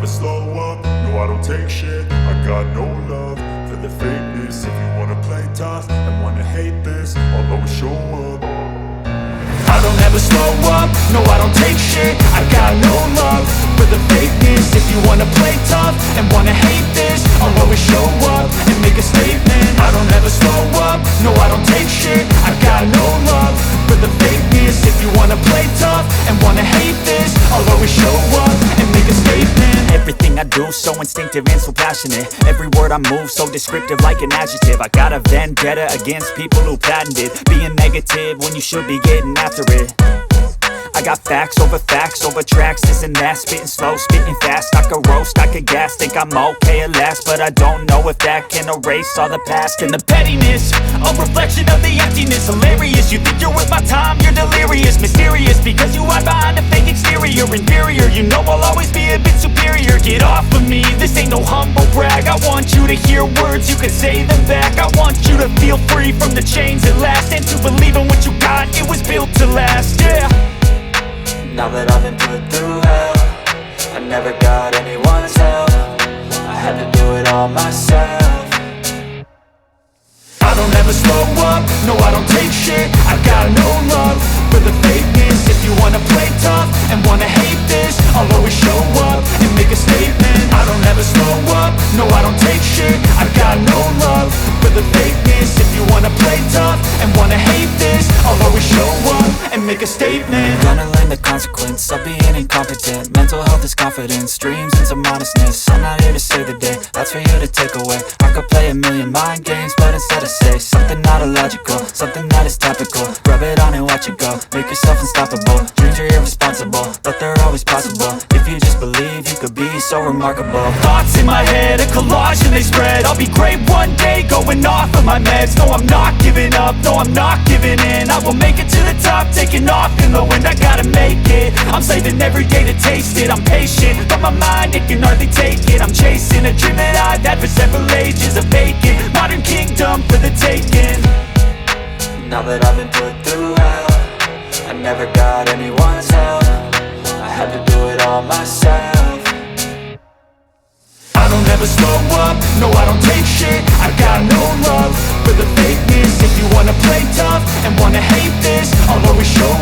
slow up, no I don't take shit. I got no love for the fakeness. If you wanna play tough and wanna hate this, I'll always show up. I don't ever slow up, no I don't take shit. I got no love for the fakeness. If you wanna play tough and wanna hate this, I'll always show up and make a statement. I don't ever slow up, no I don't take shit. I got no love for the fakeness. If you wanna play tough and wanna hate this, I'll always show up and make a statement. Everything I do so instinctive and so passionate. Every word I move so descriptive like an adjective. I got a vendetta against people who patented being negative when you should be getting after it. I got facts over tracks, this and that. Spitting slow, spitting fast, I could roast, I could gas. Think I'm okay at last, but I don't know if that can erase all the past. And the pettiness, a reflection of the emptiness. Hilarious, you think you're worth my time, you're delirious. Mysterious, because you hide behind a fake exterior. Inferior, you know I'll always be a bit superior. Get off of me, this ain't no humble brag. I want you to hear words, you can say them back. I want you to feel free from the chains at last, and to believe in what you got, it was built to last, yeah. Now that I've been put through hell, I never got anyone's help. I had to do it all myself. I don't ever slow up, no I don't take shit. I got no love for the fakeness. If you wanna play tough and wanna hate this, I'll always show up and make a statement. I don't ever slow up, no I don't take shit. I got no love for the fakeness. If you wanna play tough and wanna hate this, I'll always show up and make a statement. Gonna learn the consequence of being incompetent. Mental health is confidence, dreams into modestness. I'm not here to save the day, that's for you to take away. I could play a million mind games, but instead I say something not illogical, something that is topical. Rub it on and watch it go, make yourself unstoppable. Dreams are irresponsible, but they're always possible. If you just believe, you could be so remarkable. Thoughts in my head, a collage and they spread. I'll be great one day, going off of my meds. No, I'm not giving up, no, I'm not giving in. I will make it to the top, taking off in the wind. I gotta make it, I'm saving every day to taste it. I'm patient, but my mind, it can hardly take it. I'm chasing a dream that I've had for several ages. A vacant, modern kingdom for the taking. Now that I've been put through hell, I never got anyone's help. I had to do it all myself. I don't ever slow up, no I don't take shit. I got no love for the fakeness. If you wanna play tough and wanna hate this, I'll always show